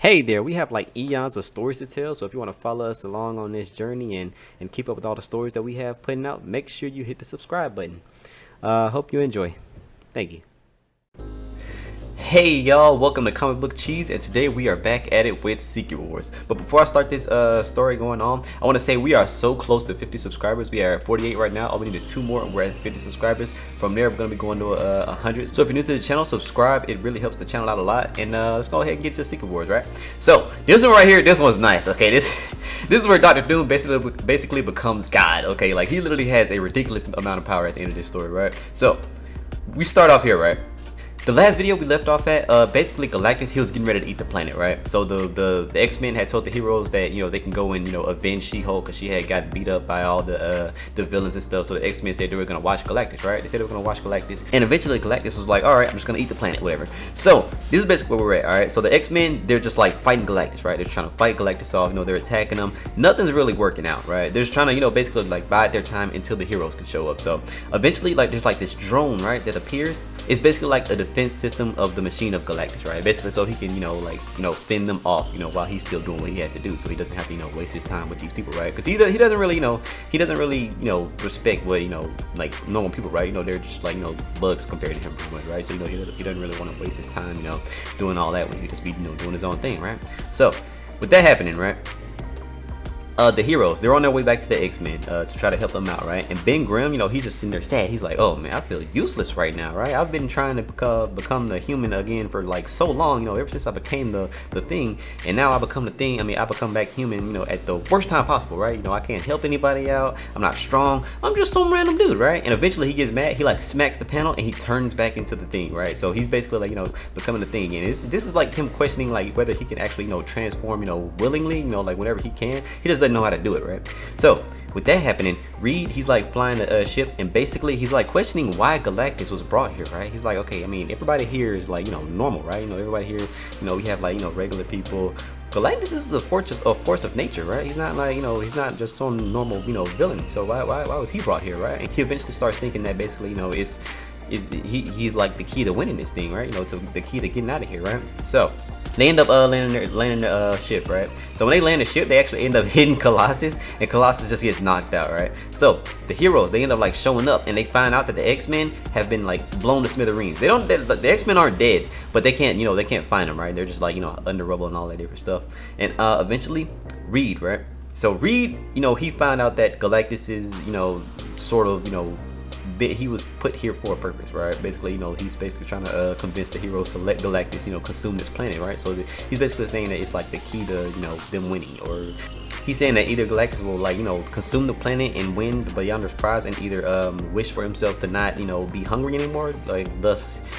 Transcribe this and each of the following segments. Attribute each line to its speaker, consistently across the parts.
Speaker 1: Hey there, we have like eons of stories to tell, so if you want to follow us along on this journey and keep up with all the stories that we have putting out, make sure you hit the subscribe button. Hope you enjoy. Thank you. Hey y'all, welcome to Comic Book Cheese, and today we are back at it with Secret Wars. But before I start this story going on, I want to say we are so close to 50 subscribers. We are at 48 right now. All we need is 2 more and we're at 50 subscribers. From there, we're going to be going to 100. So if you're new to the channel, subscribe. It really helps the channel out a lot. And let's go ahead and get to Secret Wars, right? So this one right here, this one's nice. Okay, this is where Dr. Doom basically becomes God. Okay, like he literally has a ridiculous amount of power at the end of this story, right? So we start off here, right? The last video we left off at, basically Galactus, he was getting ready to eat the planet, right? So the X-Men had told the heroes that, you know, they can go and, you know, avenge She-Hulk because she had got beat up by all the villains and stuff. So the X-Men said they were going to watch Galactus, right? They said they were going to watch Galactus. And eventually Galactus was like, all right, I'm just going to eat the planet, whatever. So this is basically where we're at, all right? So the X-Men, they're just like fighting Galactus, right? They're trying to fight Galactus off, you know, they're attacking them. Nothing's really working out, right? They're just trying to, you know, basically like bide their time until the heroes can show up. So eventually, like, there's like this drone, right, that appears. It's basically like a defense system of the machine of Galactus, right? Basically, so he can, you know, like, you know, fend them off, you know, while he's still doing what he has to do, so he doesn't have to, you know, waste his time with these people, right? Because he doesn't really, you know, respect what, you know, like normal people, right? You know, they're just like, you know, bugs compared to him, pretty much, right? So, you know, he doesn't really want to waste his time, you know, doing all that when he could just be, you know, doing his own thing, right? So with that happening, right? The heroes, they're on their way back to the X-Men to try to help them out, right? And Ben Grimm, you know, he's just sitting there sad. He's like, oh man, I feel useless right now, right? I've been trying to become the human again for like so long, you know, ever since I became the thing, and now I become the thing. I mean, I become back human, you know, at the worst time possible, right? You know, I can't help anybody out. I'm not strong. I'm just some random dude, right? And eventually he gets mad. He like smacks the panel and he turns back into the thing, right? So he's basically like, you know, becoming the thing. And this is like him questioning like whether he can actually, you know, transform, you know, willingly, you know, like whenever he can. He just doesn't know how to do it, right? So with that happening, Reed, he's like flying the ship, and basically he's like questioning why Galactus was brought here, right? He's like, okay, I mean, everybody here is like, you know, normal, right? You know, everybody here, you know, we have like, you know, regular people. Galactus is a force of nature, right? He's not like, you know, he's not just some normal, you know, villain. So why was he brought here, right? And he eventually starts thinking that basically, you know, he's like the key to winning this thing, right? You know, to the key to getting out of here, right? So they end up landing the ship, right? So when they land the ship, they actually end up hitting Colossus, and Colossus just gets knocked out, right? So the heroes, they end up like showing up, and they find out that the X-Men have been like blown to smithereens. The X-Men aren't dead, but they can't, you know, they can't find them, right? They're just like, you know, under rubble and all that different stuff. And eventually, Reed, right? So Reed, you know, he found out that Galactus is, you know, sort of, you know, he was put here for a purpose, right? Basically, you know, he's basically trying to convince the heroes to let Galactus, you know, consume this planet, right? So he's basically saying that it's like the key to, you know, them winning, or he's saying that either Galactus will, like, you know, consume the planet and win the Beyonder's prize, and either wish for himself to not, you know, be hungry anymore, like thus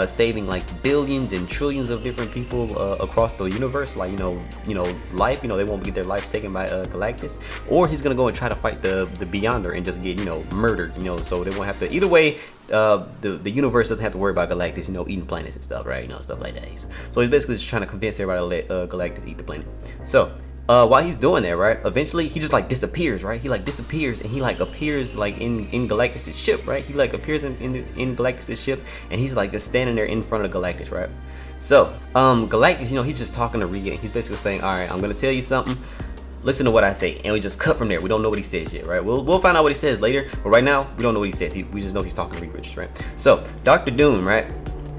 Speaker 1: saving like billions and trillions of different people across the universe, like, you know, life, you know, they won't get their lives taken by Galactus, or he's gonna go and try to fight the Beyonder and just get, you know, murdered, you know, so they won't have to. Either way, the universe doesn't have to worry about Galactus, you know, eating planets and stuff, right? You know, stuff like that. So he's basically just trying to convince everybody to let Galactus eat the planet. So while he's doing that, right, eventually he just like disappears, right? He like disappears, and he like appears like in Galactus' ship, right? He like appears in Galactus' ship, and he's like just standing there in front of Galactus, right? So Galactus, you know, he's just talking to Reed, and he's basically saying, all right, I'm gonna tell you something, listen to what I say. And we just cut from there. We don't know what he says yet, right? We'll find out what he says later, but right now we don't know what he says. We just know he's talking to Reed Richards, right? So Dr. Doom, right,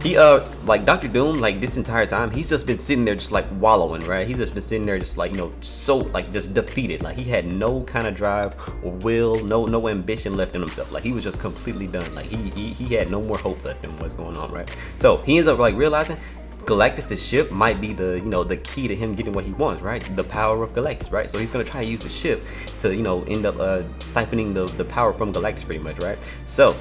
Speaker 1: he like Dr. Doom, like this entire time, he's just been sitting there just like wallowing, right? He's just been sitting there just like, you know, so like just defeated. Like he had no kind of drive or will, no ambition left in himself. Like he was just completely done. Like he had no more hope left in what's going on, right? So he ends up like realizing Galactus' ship might be the, you know, the key to him getting what he wants, right? The power of Galactus, right? So he's gonna try to use the ship to, you know, end up siphoning the power from Galactus, pretty much, right? So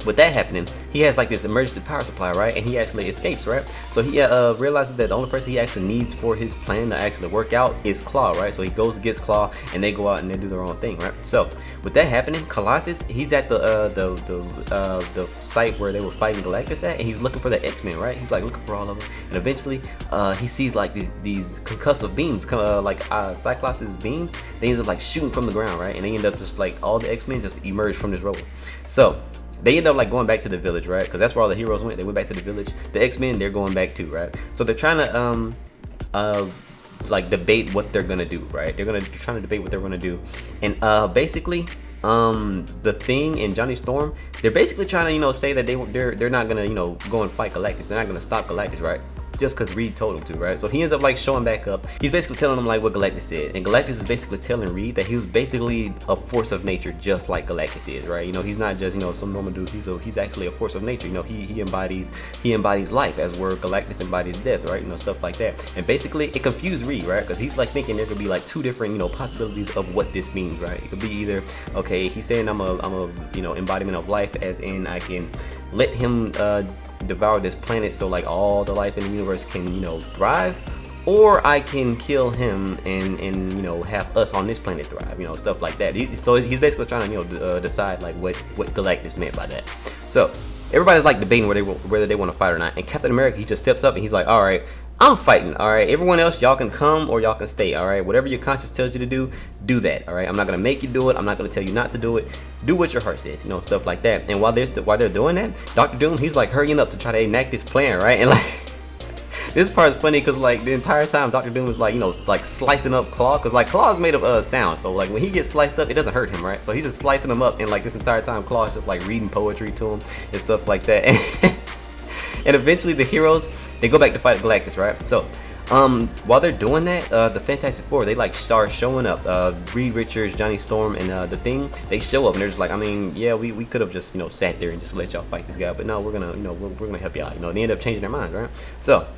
Speaker 1: with that happening, he has like this emergency power supply, right? And he actually escapes, right? So he realizes that the only person he actually needs for his plan to actually work out is Claw, right? So he goes and gets Claw, and they go out and they do their own thing, right? So with that happening, Colossus, he's at the site where they were fighting Galactus at, and he's looking for the X-Men, right? He's like looking for all of them, and eventually he sees like these concussive beams come, like Cyclops' beams. They end up like shooting from the ground, right? And they end up just like all the X-Men just emerge from this rubble. So they end up like going back to the village, right? Because that's where all the heroes went. They went back to the village. The X-Men, they're going back too, right? So they're trying to like debate what they're gonna do, right? They're trying to debate what they're gonna do, and basically, the Thing and Johnny Storm, they're basically trying to, you know, say that they're not gonna, you know, go and fight Galactus. They're not gonna stop Galactus, right? Just because Reed told him to, right? So he ends up like showing back up. He's basically telling him like what Galactus said, and Galactus is basically telling Reed that he was basically a force of nature, just like Galactus is, right? You know, he's not just, you know, some normal dude. He's actually a force of nature. You know, he embodies life, as where Galactus embodies death, right? You know, stuff like that. And basically, it confused Reed, right? Because he's like thinking there could be like two different, you know, possibilities of what this means, right? It could be either, okay, he's saying I'm a you know, embodiment of life, as in I can let him devour this planet so like all the life in the universe can, you know, thrive, or I can kill him and you know, have us on this planet thrive, you know, stuff like that. So he's basically trying to, you know, decide like what Galactus meant by that. So everybody's like debating whether they want to fight or not, and Captain America, he just steps up and he's like, all right, I'm fighting. All right, everyone else, y'all can come or y'all can stay. All right, whatever your conscience tells you to do that. All right, I'm not gonna make you do it. I'm not gonna tell you not to do it. Do what your heart says, you know, stuff like that. And while they're doing that, Doctor Doom, he's like hurrying up to try to enact this plan, right? And like this part is funny because like the entire time Doctor Doom was like, you know, like slicing up Claw, because like Claw is made of sound, so like when he gets sliced up, it doesn't hurt him, right? So he's just slicing him up, and like this entire time Claw is just like reading poetry to him and stuff like that. And eventually the heroes, they go back to fight Galactus, right? So while they're doing that, the Fantastic Four, they like start showing up. Reed Richards, Johnny Storm, and the Thing, they show up, and they're just like, I mean, yeah, we could have just, you know, sat there and just let y'all fight this guy, but no, we're gonna, you know, we're gonna help you out. You know, they end up changing their minds, right? So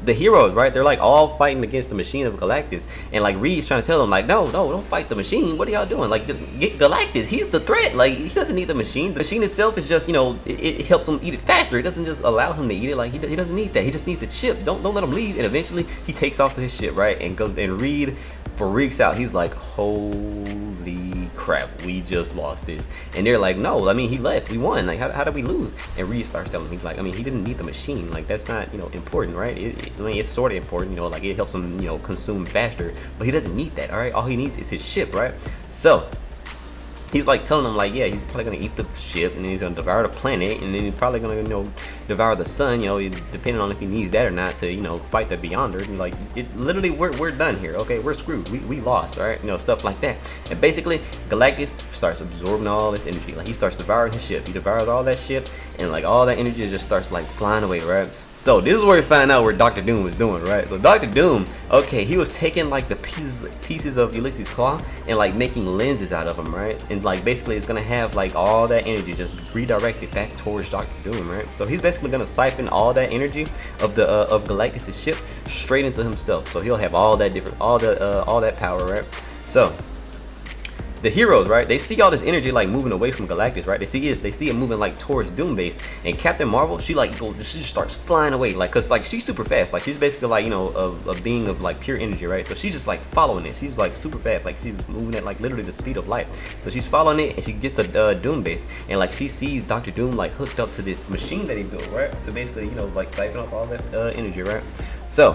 Speaker 1: the heroes, right, they're like all fighting against the machine of Galactus, and like Reed's trying to tell them like, no, don't fight the machine. What are y'all doing? Like, get Galactus, he's the threat. Like, he doesn't need the machine. The machine itself is just, you know, it helps him eat it faster. It doesn't just allow him to eat it. Like, he doesn't need that. He just needs a chip. Don't let him leave. And eventually he takes off to his ship, right, and goes, and Reed freaks out. He's like, holy crap, we just lost this. And they're like, no, I mean, he left, we won, like how did we lose? And Reed starts telling him, he's like, I mean, he didn't need the machine, like that's not, you know, important, right? I mean, it's sort of important, you know, like it helps him, you know, consume faster, but he doesn't need that. All right, all he needs is his ship, right? So he's like telling them like, yeah, he's probably gonna eat the ship, and then he's gonna devour the planet, and then he's probably gonna, you know, devour the sun, you know, depending on if he needs that or not to, you know, fight the Beyonder. And like, it literally, we're done here. Okay, we're screwed. We lost. All right, you know, stuff like that. And basically, Galactus starts absorbing all this energy. Like, he starts devouring his ship. He devours all that ship, and like all that energy just starts like flying away, right? So this is where we find out what Doctor Doom was doing, right? So Doctor Doom, okay, he was taking like the pieces of Ulysses' claw and like making lenses out of them, right? And like basically it's gonna have like all that energy just redirected back towards Doctor Doom, right? So he's basically gonna siphon all that energy of the of Galactus' ship straight into himself. So he'll have all that power, right? So the heroes, right, they see all this energy like moving away from Galactus, right? They see it moving like towards Doom base, and Captain Marvel, she just starts flying away, like, cause like she's super fast, like she's basically like, you know, a being of like pure energy, right? So she's just like following it. She's like super fast, like she's moving at like literally the speed of light. So she's following it, and she gets to Doom base, and like she sees Doctor Doom like hooked up to this machine that he built, right? To basically, you know, like siphon off all that energy, right? So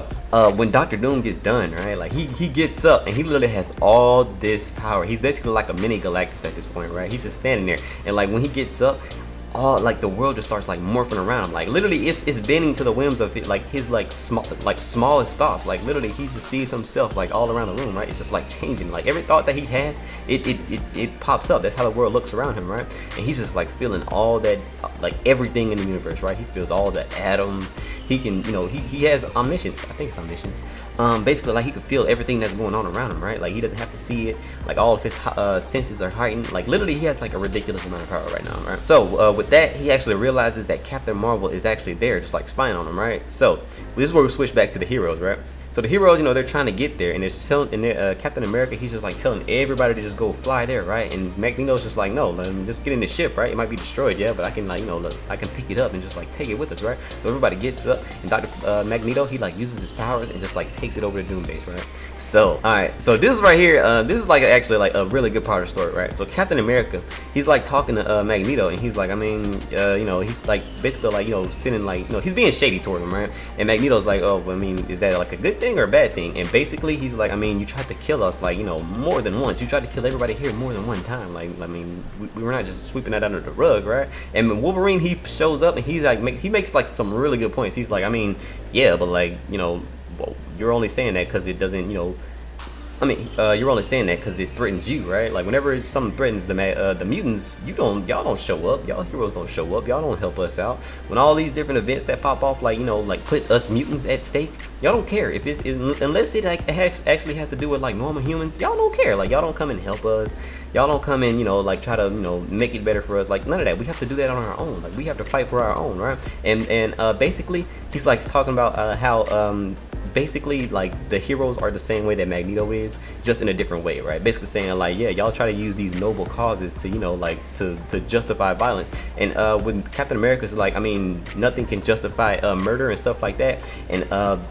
Speaker 1: when Doctor Doom gets done, right, like he gets up and he literally has all this power. He's basically like a mini Galactus at this point, right? He's just standing there, and like when he gets up, all like the world just starts like morphing around him. Like literally it's bending to the whims of it, like his like smallest thoughts. Like literally he just sees himself like all around the room, right? It's just like changing. Like every thought that he has, it pops up. That's how the world looks around him, right? And he's just like feeling all that, like everything in the universe, right? He feels all the atoms. He can, you know, he has omniscience. I think it's omniscience. Basically, like he could feel everything that's going on around him, right? Like he doesn't have to see it. Like all of his senses are heightened. Like literally, he has like a ridiculous amount of power right now, right? So with that, he actually realizes that Captain Marvel is actually there, just like spying on him, right? So this is where we switch back to the heroes, right? So the heroes, you know, they're trying to get there, and they're telling, and Captain America, he's just like telling everybody to just go fly there, right? And Magneto's just like, no, just get in the ship, right? It might be destroyed, yeah, but I can, like, you know, look, I can pick it up and just like take it with us, right? So everybody gets up, and Dr. Magneto, he like uses his powers and just like takes it over to Doom base, right? So, alright, so this is right here, this is like actually like a really good part of the story, right? So Captain America, he's like talking to Magneto, and he's like, I mean, you know, he's like basically like, you know, sending like, you know, he's being shady toward him, right? And Magneto's like, oh, I mean, is that like a good thing or a bad thing? And basically he's like, I mean, you tried to kill us like, you know, more than once. You tried to kill everybody here more than one time. Like, I mean, we were not just sweeping that under the rug, right? And when Wolverine, he shows up, and he's like, he makes like some really good points. He's like, I mean, yeah, but like, you know, well, you're only saying that because it doesn't, you know, I mean, you're only saying that because it threatens you, right? Like whenever something threatens the mutants, y'all don't show up. Y'all heroes don't show up. Y'all don't help us out. When all these different events that pop off, like, you know, like put us mutants at stake, y'all don't care. If unless it like actually has to do with like normal humans, y'all don't care. Like y'all don't come and help us. Y'all don't come and, you know, like try to, you know, make it better for us. Like none of that. We have to do that on our own. Like we have to fight for our own, right? And basically he's like talking about how basically like the heroes are the same way that Magneto is, just in a different way, right? Basically saying like, yeah, y'all try to use these noble causes to, you know, like to justify violence. And when Captain America's like, I mean, nothing can justify murder and stuff like that, and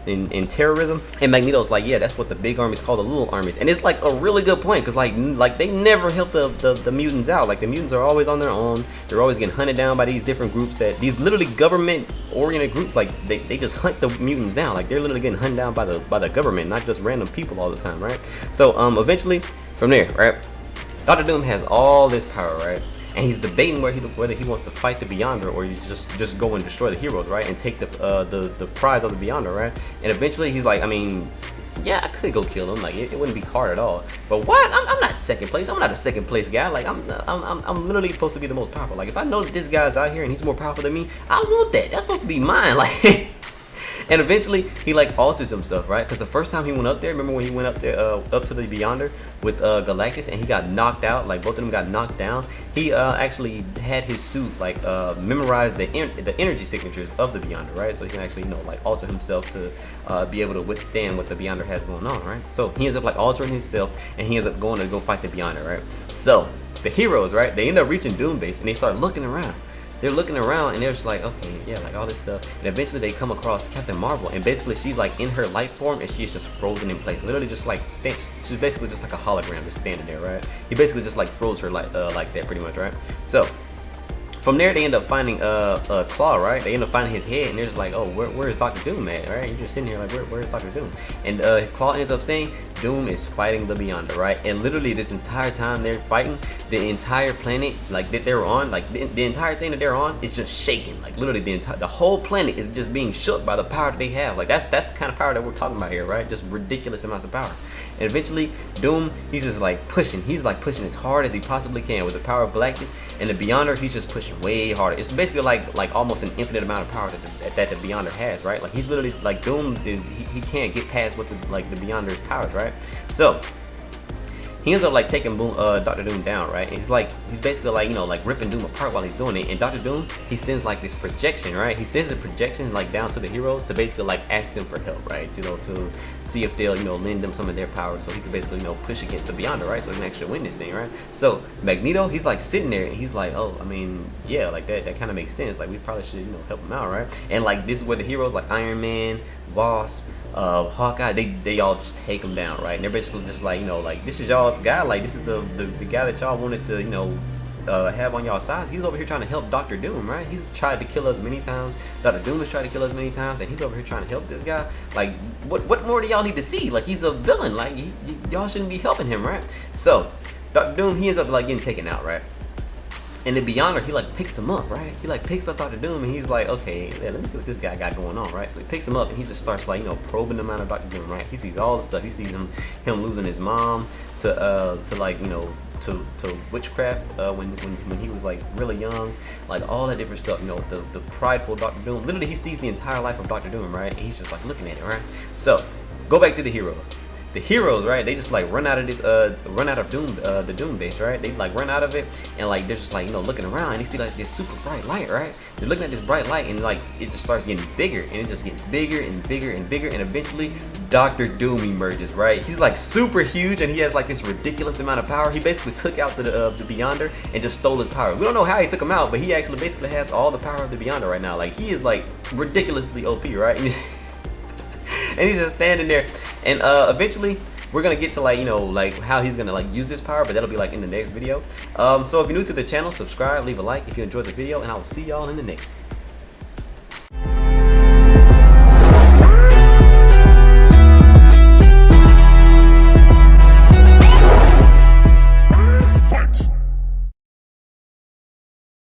Speaker 1: in terrorism. And Magneto's like, yeah, that's what the big armies call the little armies. And it's like a really good point, because like they never help the mutants out. Like the mutants are always on their own. They're always getting hunted down by these different groups, that these literally government oriented groups. Like they just hunt the mutants down. Like they're literally getting hunted down by the government, not just random people all the time, right? So eventually from there, right, Dr. Doom has all this power, right? And he's debating whether he wants to fight the Beyonder or just go and destroy the heroes, right? And take the prize of the Beyonder, right? And eventually he's like, I mean, yeah, I could go kill him. Like it wouldn't be hard at all. But what? I'm not second place. I'm not a second place guy. Like I'm literally supposed to be the most powerful. Like if I know that this guy's out here and he's more powerful than me, I want that. That's supposed to be mine. Like. And eventually he like alters himself, right? Because the first time he went up there, remember when he went up there up to the Beyonder with Galactus, and he got knocked out, like both of them got knocked down. He actually had his suit like memorize the energy signatures of the Beyonder, right? So he can actually, you know, like alter himself to be able to withstand what the Beyonder has going on, right? So he ends up like altering himself, and he ends up going to go fight the Beyonder, right? So the heroes, right, they end up reaching Doom Base, and they start looking around. They're looking around and they're just like, okay, yeah, like all this stuff. And eventually they come across Captain Marvel, and basically she's like in her life form, and she's just frozen in place. Literally just like she's basically just like a hologram just standing there, right? He basically just like froze her like that pretty much, right? So from there they end up finding Claw, right? They end up finding his head, and they're just like, oh, where is Dr. Doom at, right? You're just sitting here like, where is Dr. Doom? And Claw ends up saying Doom is fighting the Beyonder, right? And literally this entire time they're fighting, the entire planet like that they're on, like the entire thing that they're on is just shaking. Like literally the whole planet is just being shook by the power that they have. Like that's the kind of power that we're talking about here, right? Just ridiculous amounts of power. And eventually Doom, he's just like pushing. He's like pushing as hard as he possibly can with the power of Galactus. And the Beyonder, he's just pushing way harder. It's basically like almost an infinite amount of power that the Beyonder has, right? Like he's literally like Doom. He can't get past what the Beyonder's powers, right? So he ends up like taking Dr. Doom down, right? And he's basically like, you know, like ripping Doom apart while he's doing it. And Dr. Doom, he sends like this projection, right? He sends a projection like down to the heroes to basically like ask them for help, right? You know, to see if they'll, you know, lend them some of their power, so he can basically, you know, push against the Beyonder, right? So he can actually win this thing, right? So Magneto, he's like sitting there and he's like, oh, I mean, yeah, like that kind of makes sense. Like we probably should, you know, help him out, right? And like this is where the heroes like Iron Man, Wasp, Hawkeye, they all just take him down, right? And they're basically just like, you know, like this is y'all's guy, like this is the guy that y'all wanted to, you know, have on y'all sides. He's over here trying to help Dr. Doom, right? He's tried to kill us many times. Dr. Doom has tried to kill us many times, and he's over here trying to help this guy. Like, what more do y'all need to see? Like, he's a villain. Like, y'all shouldn't be helping him, right? So Dr. Doom, he ends up like getting taken out, right? And the Beyonder, he like picks him up, right? He like picks up Dr. Doom, and he's like, okay, yeah, let me see what this guy got going on, right? So he picks him up, and he just starts like, you know, probing the mind of Dr. Doom, right? He sees all the stuff. He sees him losing his mom to like, you know, to witchcraft when he was like really young, like all that different stuff, you know, the prideful Dr. Doom. Literally, he sees the entire life of Dr. Doom, right? And he's just like looking at it, right? So go back to the heroes. The heroes, right? They just like run out of Doom, the Doom base, right? They like run out of it, and like they're just like, you know, looking around, and they see like this super bright light, right? They're looking at this bright light, and like it just starts getting bigger, and it just gets bigger and bigger and bigger, and eventually Dr. Doom emerges, right? He's like super huge, and he has like this ridiculous amount of power. He basically took out the Beyonder and just stole his power. We don't know how he took him out, but he actually basically has all the power of the Beyonder right now. Like he is like ridiculously OP, right? And he's just standing there. And eventually we're gonna get to like, you know, like how he's gonna like use his power, but that'll be like in the next video. So if you're new to the channel, subscribe, leave a like if you enjoyed the video, and I will see y'all in the next one.